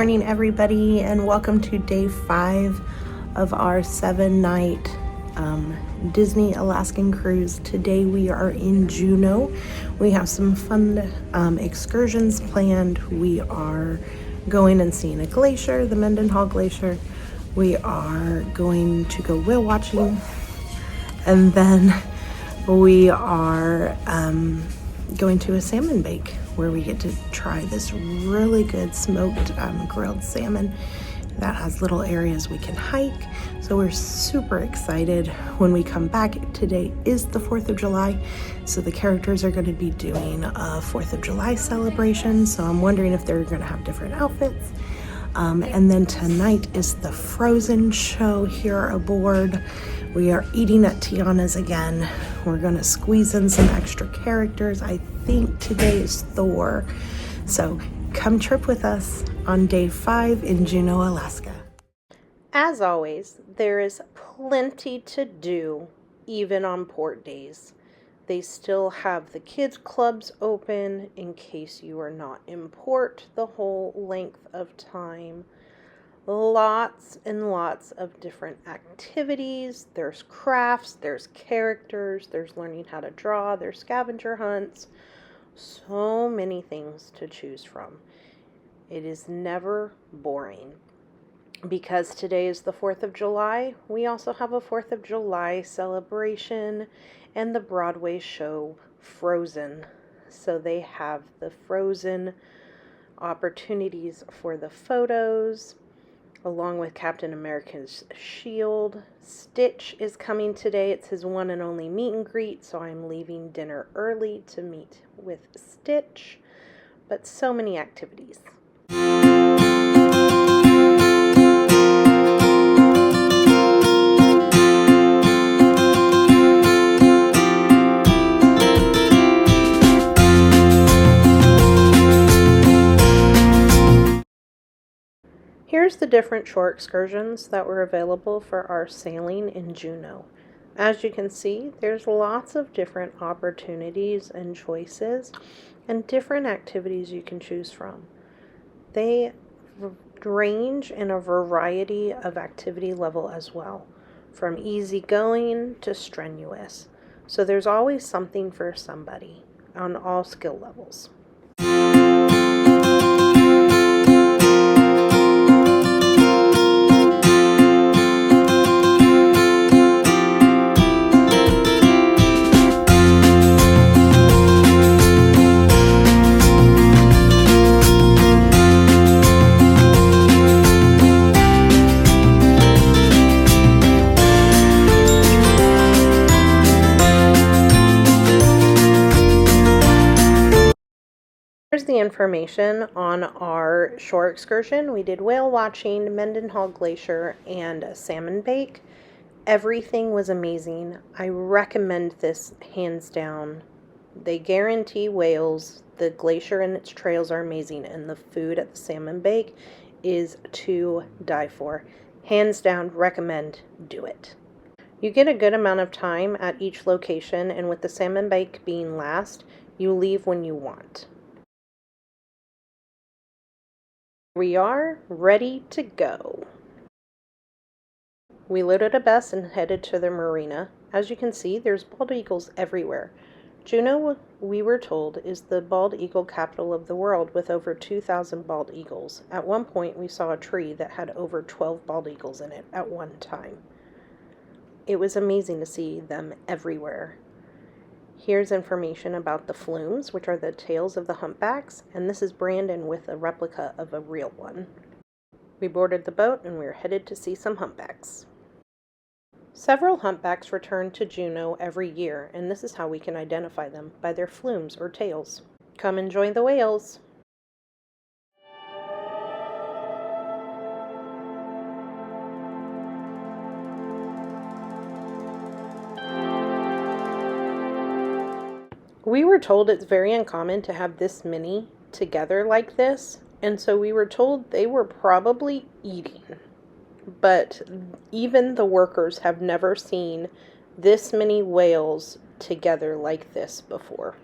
morning, everybody, and welcome to day 5 of our 7-night Disney Alaskan cruise. Today we are in Juneau. We have some fun excursions planned. We are going and seeing a glacier, the Mendenhall Glacier. We are going to go whale watching, and then we are going to a salmon bake where we get to try this really good smoked grilled salmon that has little areas we can hike. So we're super excited when we come back. Today is the 4th of July, so the characters are going to be doing a 4th of July celebration, so I'm wondering if they're going to have different outfits. And then tonight is the Frozen show here aboard. We are eating at Tiana's again. We're going to squeeze in some extra characters. I think today is Thor. So come trip with us on day 5 in Juneau, Alaska. As always, there is plenty to do even on port days. They still have the kids clubs open in case you are not in port the whole length of time. Lots and lots of different activities. There's crafts, there's characters, there's learning how to draw, there's scavenger hunts. So many things to choose from. It is never boring. Because today is the 4th of July, we also have a 4th of July celebration and the Broadway show Frozen. So they have the Frozen opportunities for the photos, along with Captain America's shield. Stitch is coming today. It's his one and only meet and greet, so I'm leaving dinner early to meet with Stitch. But so many activities. Here's the different shore excursions that were available for our sailing in Juneau. As you can see, there's lots of different opportunities and choices and different activities you can choose from. They range in a variety of activity level as well, from easygoing to strenuous. So there's always something for somebody on all skill levels. Here's the information on our shore excursion. We did whale watching, Mendenhall Glacier, and a salmon bake. Everything was amazing. I recommend this hands down. They guarantee whales. The glacier and its trails are amazing, and the food at the salmon bake is to die for. Hands down, recommend, do it. You get a good amount of time at each location, and with the salmon bake being last, you leave when you want. We are ready to go. We loaded a bus and headed to the marina. As you can see, there's bald eagles everywhere. Juneau, we were told, is the bald eagle capital of the world with over 2,000 bald eagles. At one point, we saw a tree that had over 12 bald eagles in it at one time. It was amazing to see them everywhere. Here's information about the flumes, which are the tails of the humpbacks, and this is Brandon with a replica of a real one. We boarded the boat and we were headed to see some humpbacks. Several humpbacks return to Juneau every year, and this is how we can identify them, by their flumes or tails. Come enjoy the whales! We were told it's very uncommon to have this many together like this, and so we were told they were probably eating. But even the workers have never seen this many whales together like this before.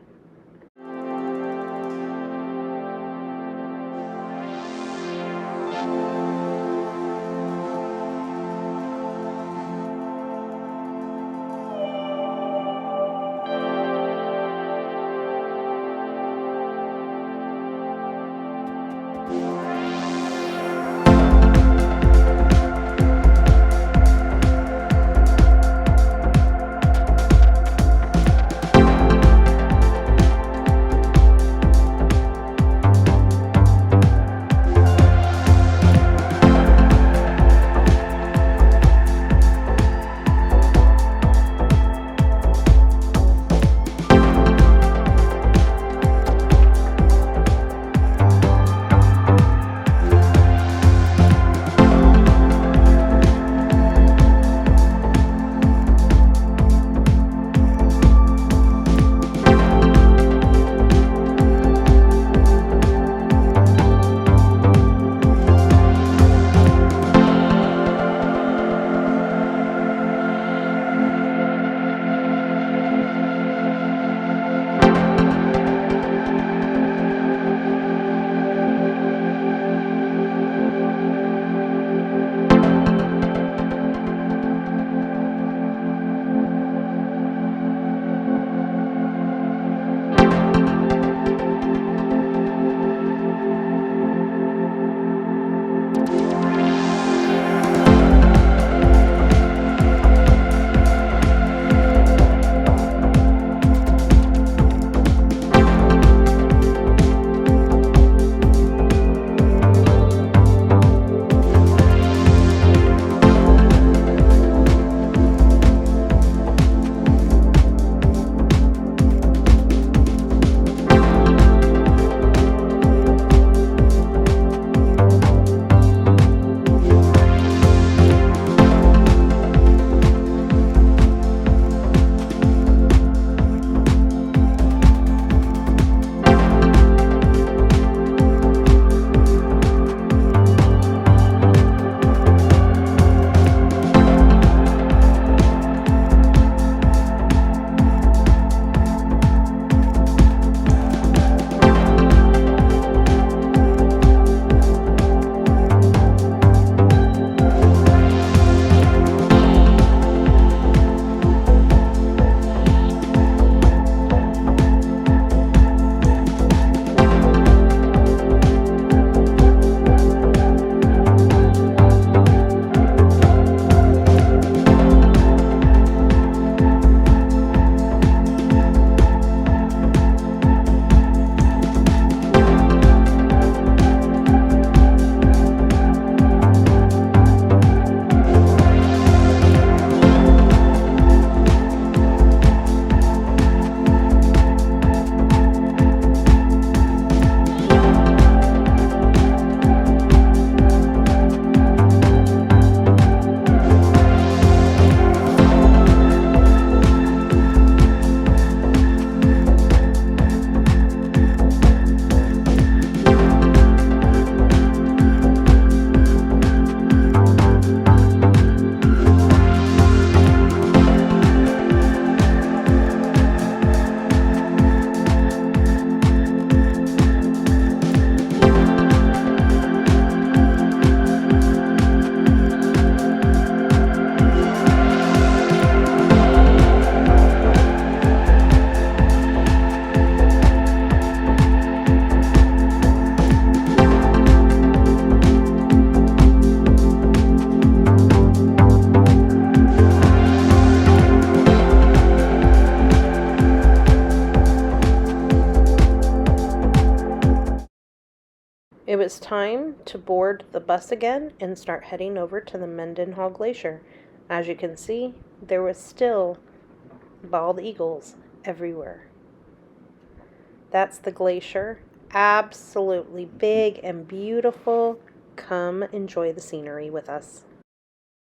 It was time to board the bus again and start heading over to the Mendenhall Glacier. As you can see, there was still bald eagles everywhere. That's the glacier. Absolutely big and beautiful. Come enjoy the scenery with us.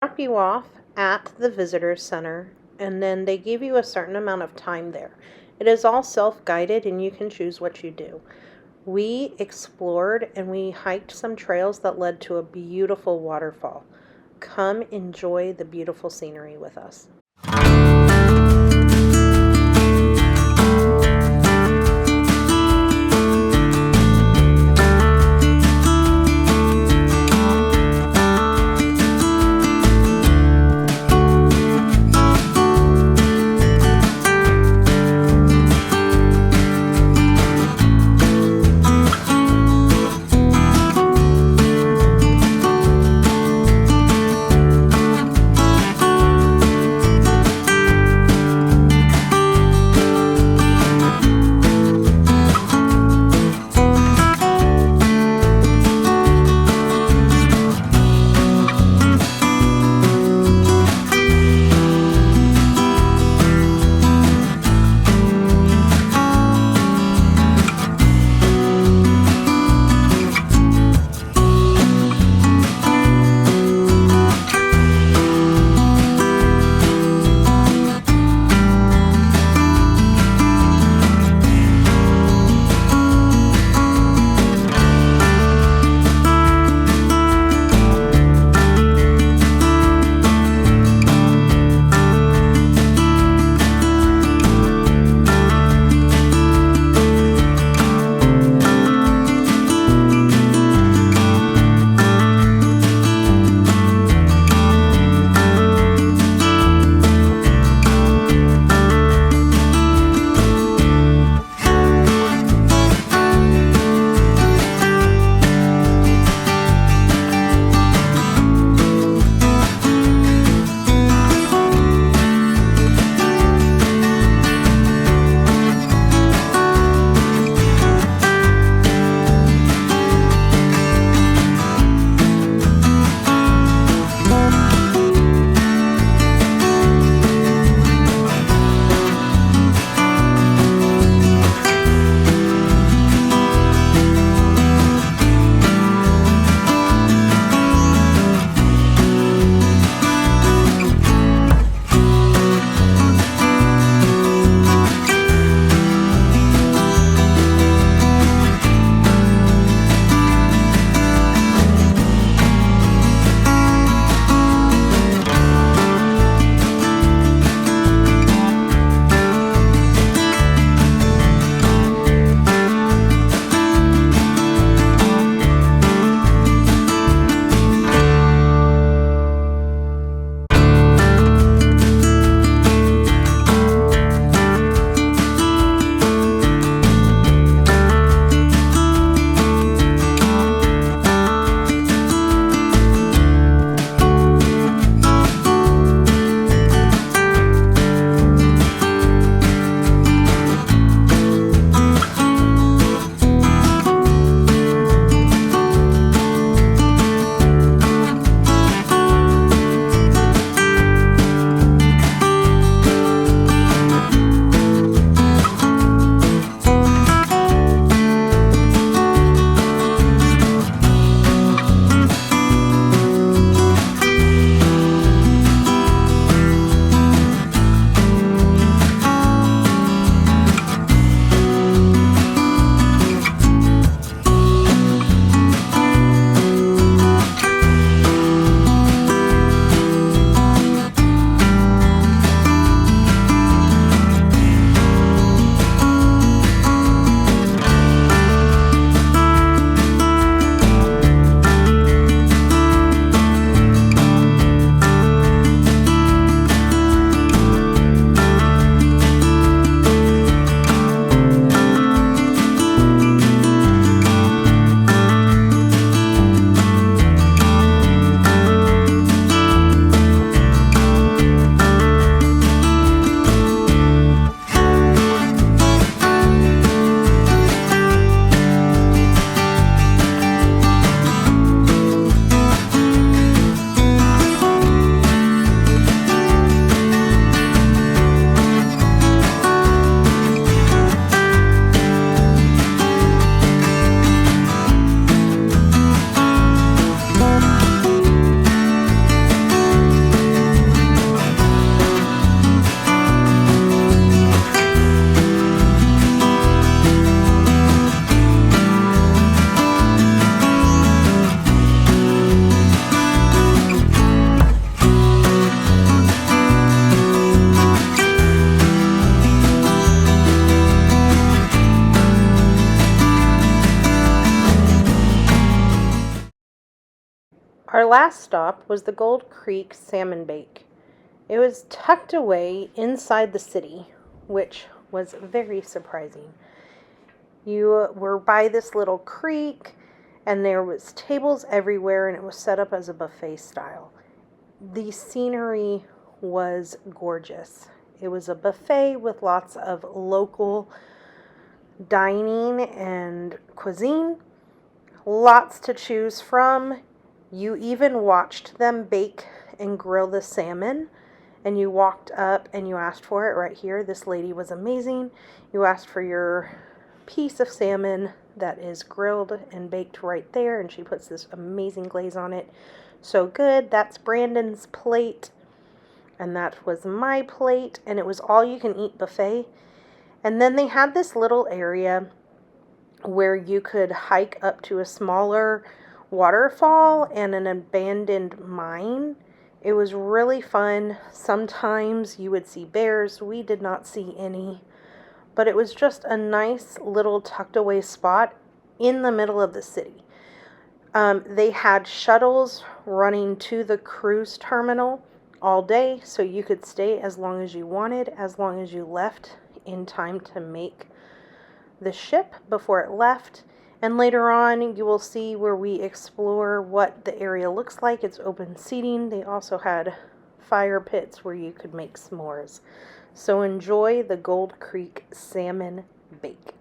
Drop you off at the visitor center, and then they give you a certain amount of time there. It is all self-guided and you can choose what you do. We explored and we hiked some trails that led to a beautiful waterfall. Come enjoy the beautiful scenery with us. Our last stop was the Gold Creek Salmon Bake. It was tucked away inside the city, which was very surprising. You were by this little creek, and there was tables everywhere, and it was set up as a buffet style. The scenery was gorgeous. It was a buffet with lots of local dining and cuisine, lots to choose from. You even watched them bake and grill the salmon, and you walked up and you asked for it right here. This lady was amazing. You asked for your piece of salmon that is grilled and baked right there, and she puts this amazing glaze on it. So good. That's Brandon's plate, and that was my plate, and it was all you can eat buffet. And then they had this little area where you could hike up to a smaller waterfall and an abandoned mine. It was really fun. Sometimes you would see bears. We did not see any, but it was just a nice little tucked away spot in the middle of the city. They had shuttles running to the cruise terminal all day, so you could stay as long as you wanted, as long as you left in time to make the ship before it left. And later on, you will see where we explore what the area looks like. It's open seating. They also had fire pits where you could make s'mores. So enjoy the Gold Creek Salmon Bake.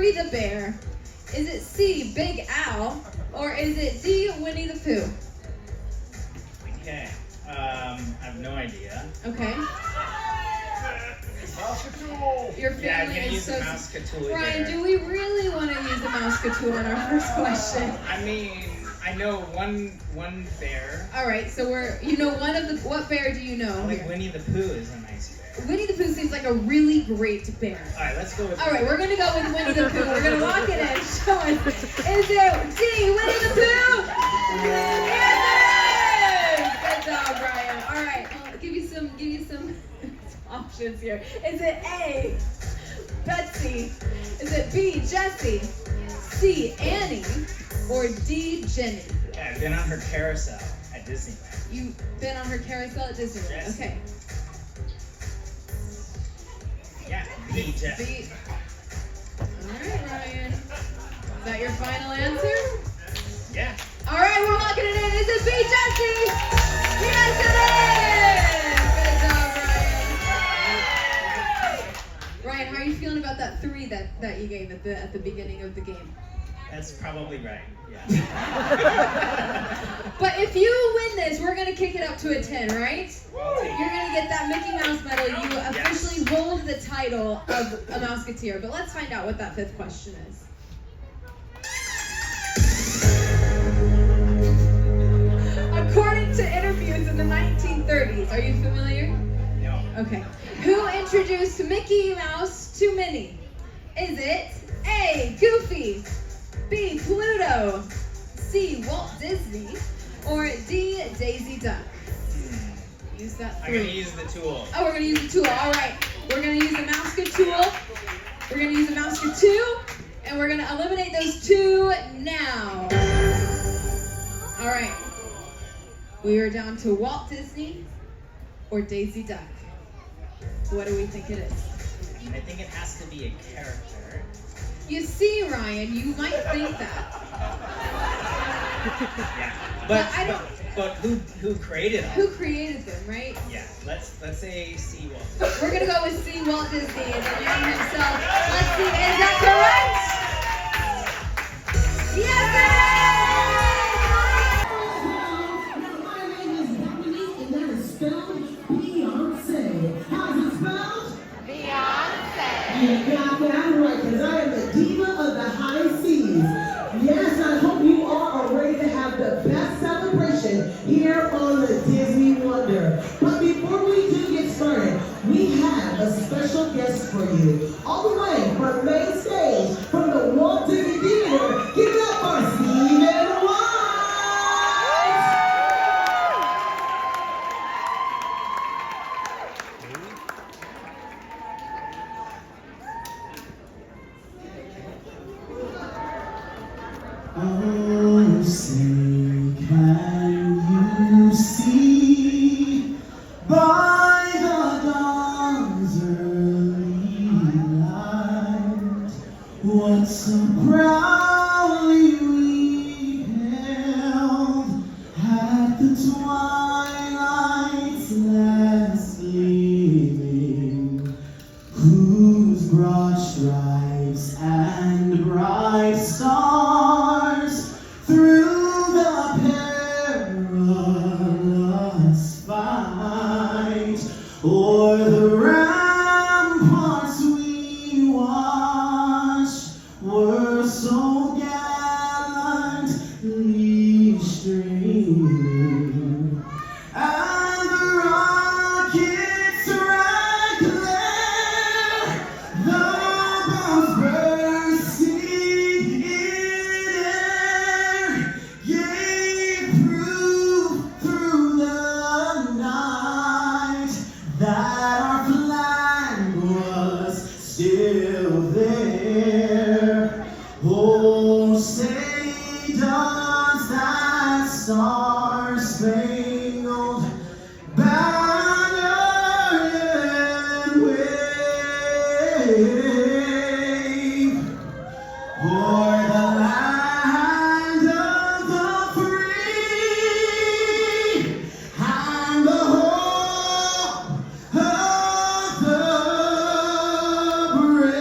Hurry the Bear? Is it C, Big Al? Or is it D, Winnie the Pooh? Okay, I have no idea. Okay. Mouse-a-tool! Your Yeah, I'm family gonna is use so... the mouse-a-tool Ryan, there. do we really want to use a mouse-a-tool on our first question? I mean, I know one bear. All right, so you know one of the, what bear do you know? I think here? Winnie the Pooh is a nice bear. Winnie the Pooh seems like a really great bear. All right, let's go with. All right, we're gonna go with Winnie the Pooh. We're gonna lock it in. Show us. Is it D, Winnie the Pooh? Yes! Good job, Brian. All right, I'll give you some options here. Is it A, Betsy? Is it B, Jessie? C, Annie? Or D, Jenny? Yeah, I've been on her carousel at Disneyland. You've been on her carousel at Disneyland. Yes. Okay. Yeah, B, Jeff. B. All right, Ryan. Is that your final answer? Yeah. All right, we're locking it in. Is it B, Jessie? Yes, it is! Good job, Ryan. Ryan, how are you feeling about that 3 that you gave at the beginning of the game? That's probably right. Yeah. But if you win this, we're going to kick it up to a 10, right? I'll take it. You're going to get that Mickey Mouse medal. You officially hold the title of a Mouseketeer. But let's find out what that 5th question is. According to interviews in the 1930s, are you familiar? No. Okay. Who introduced Mickey Mouse to Minnie? Is it A, Goofy, B, Pluto, C, Walt Disney, or D, Daisy Duck? Use that I'm 3. gonna use the tool. Oh, we're gonna use the tool. All right. We're gonna use the Mouseketeer tool. We're gonna use the Mouseketeer 2, and we're gonna eliminate those 2 now. All right. We are down to Walt Disney or Daisy Duck. What do we think it is? I think it has to be a character. You see, Ryan, you might think that. Yeah. But I don't- But who created them? Who created them, right? Yeah. Let's say C. Walt. We're gonna go with C. Walt Disney, the man himself. Let's see, is that correct? Yes, it You got that right, because I am the diva of the high seas. Yes, I hope you all are ready to have the best celebration here on the Disney Wonder. But before we do get started, we have a special guest for you. All the way from main stage, from the Walt Disney Theater, give it up for Stephen White! Oh, say, can you see by the dawn's early light what so proudly we hailed at the twilight's last gleaming, whose broad stripes and bright stars through the perilous fight o'er the ramparts we watched were so gallantly streaming, and the rockets rang clear, the bombs bursting in air gave proof through the night that our flag was still there. Oh, say does that star-spangled banner yet wave o'er the land of the free and the hope of the brave?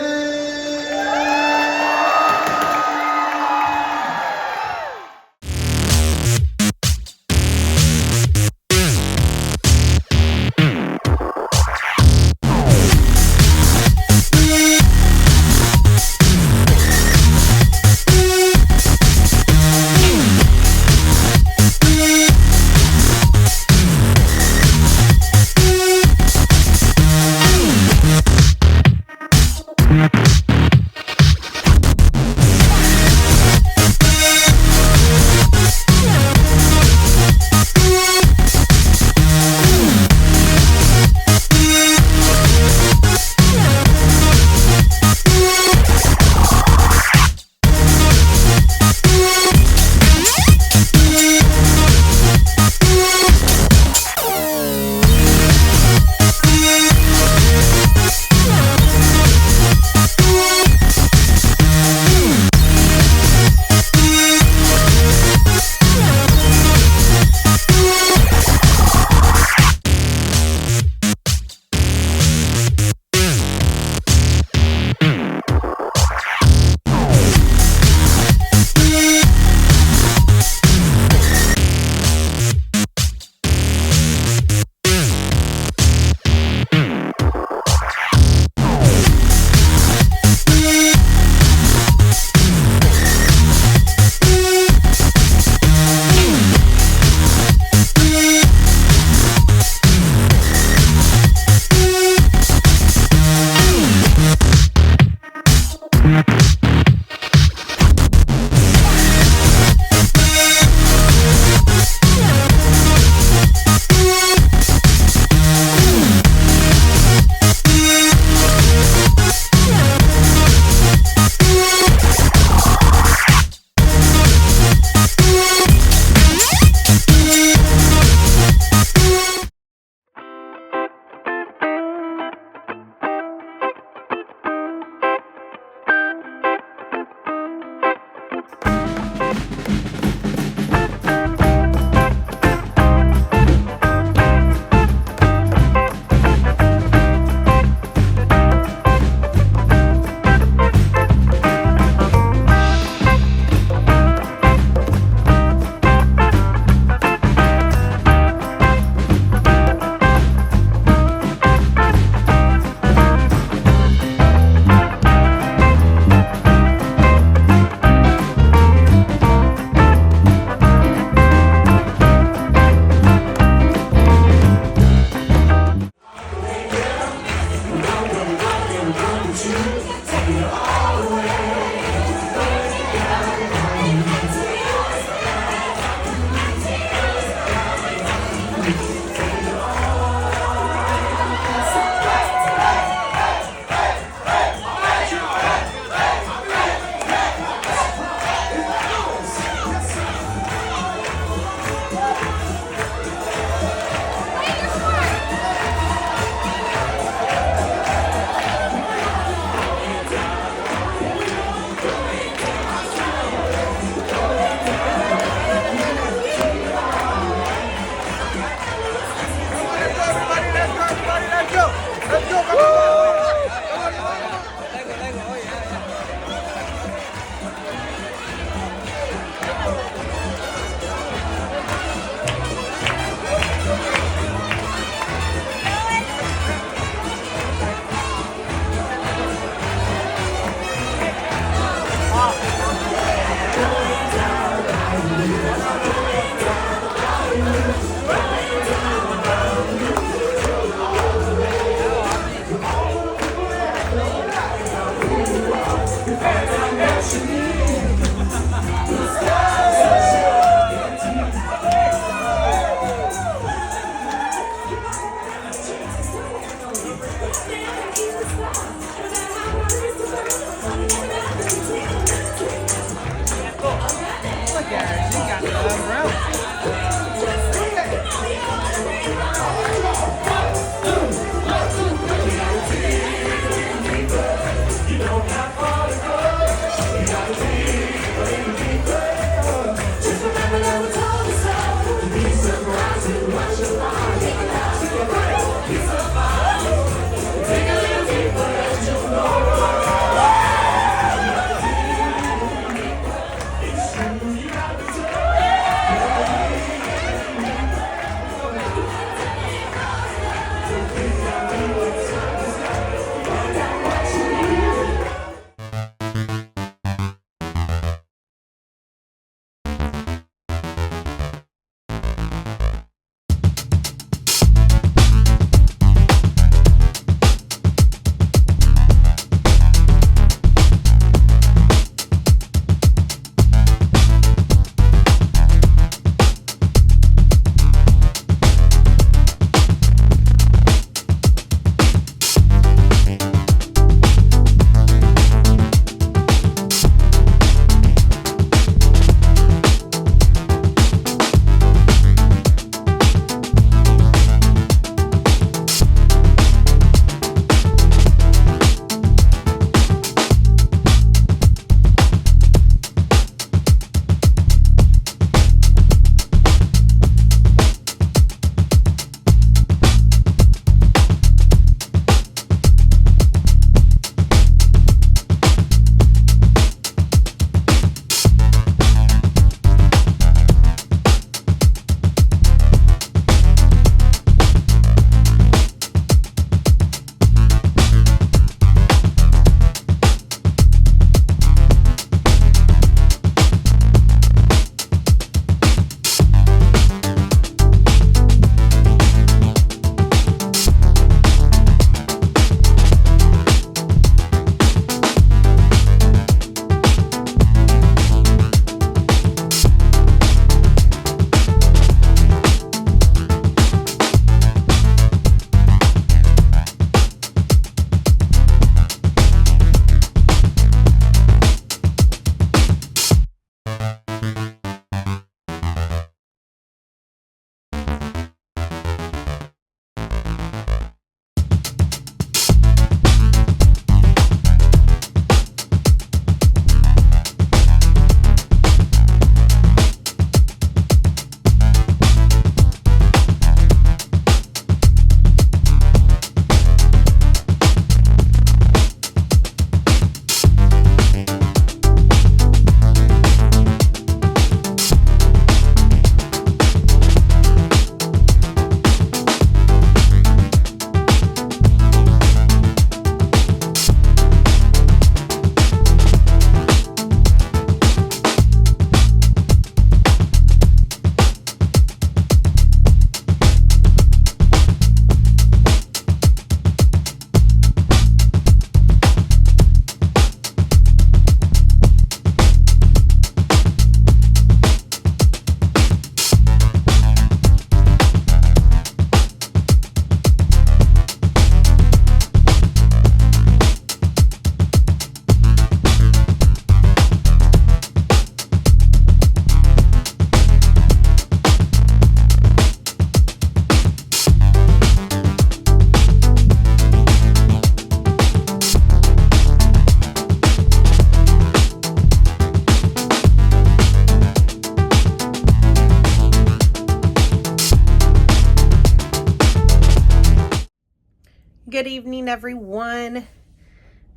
evening, everyone.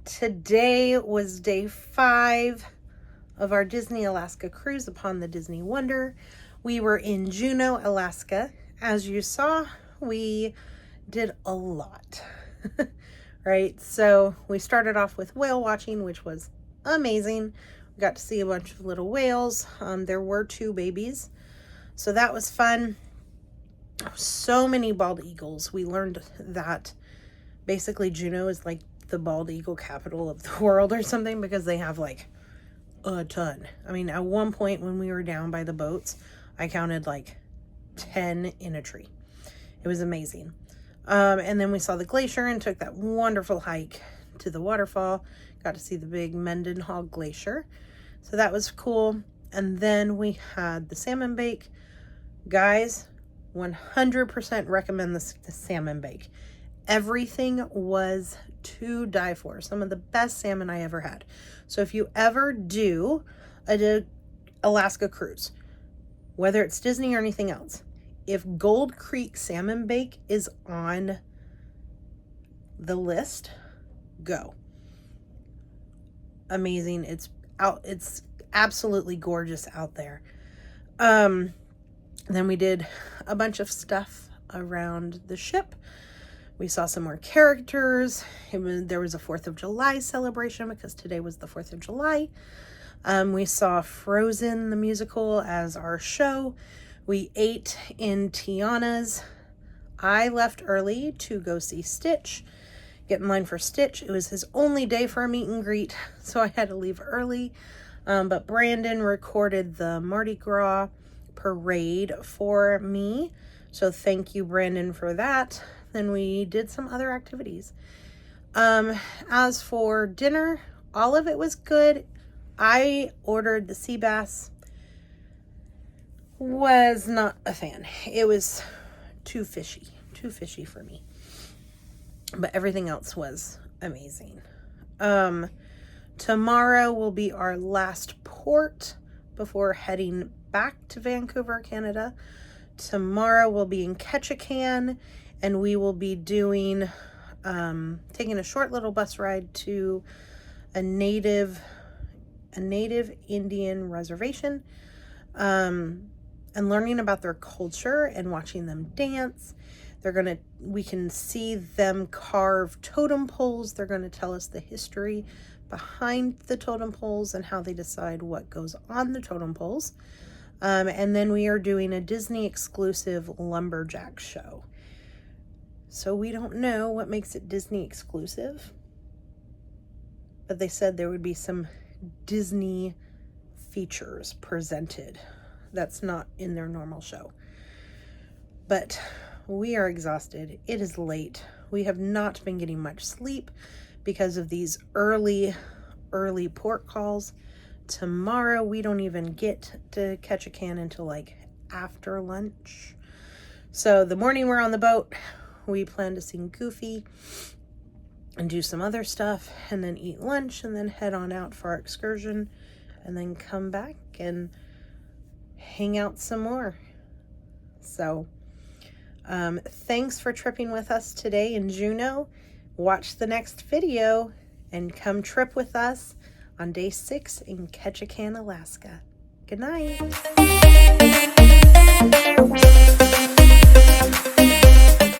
Today was day 5 of our Disney Alaska cruise upon the Disney Wonder. We were in Juneau, Alaska. As you saw, we did a lot, right? So we started off with whale watching, which was amazing. We got to see a bunch of little whales. There were 2 babies, so that was fun. So many bald eagles. We learned that basically Juneau is like the bald eagle capital of the world or something, because they have like a ton. I mean, at one point when we were down by the boats, I counted like 10 in a tree. It was amazing. And then we saw the glacier and took that wonderful hike to the waterfall. Got to see the big Mendenhall Glacier. So that was cool. And then we had the salmon bake. Guys, 100% recommend the salmon bake. Everything was to die for. Some of the best salmon I ever had. So if you ever do a Alaska cruise, whether it's Disney or anything else, if Gold Creek salmon bake is on the list, go. Amazing. It's absolutely gorgeous out there. Then we did a bunch of stuff around the ship. We saw some more characters. There was a 4th of July celebration because today was the 4th of July. We saw Frozen the musical as our show. We ate in Tiana's. I left early to go see Stitch, get in line for Stitch. It was his only day for a meet and greet, so I had to leave early. But Brandon recorded the Mardi Gras parade for me, so thank you, Brandon, for that. Then we did some other activities. As for dinner, all of it was good. I ordered the sea bass. Was not a fan. It was too fishy for me. But everything else was amazing. Tomorrow will be our last port before heading back to Vancouver, Canada. Tomorrow we'll be in Ketchikan, and we will be doing taking a short little bus ride to a native Indian reservation, and learning about their culture and watching them dance. We can see them carve totem poles. They're going to tell us the history behind the totem poles and how they decide what goes on the totem poles. And then we are doing a Disney exclusive lumberjack show. So we don't know what makes it Disney exclusive, but they said there would be some Disney features presented that's not in their normal show. But we are exhausted. It is late. We have not been getting much sleep because of these early port calls. Tomorrow we don't even get to Ketchikan until like after lunch. So the morning we're on the boat, we plan to sing Goofy and do some other stuff, and then eat lunch, and then head on out for our excursion, and then come back and hang out some more. So thanks for tripping with us today in Juneau. Watch the next video and come trip with us on day 6 in Ketchikan, Alaska. Good night.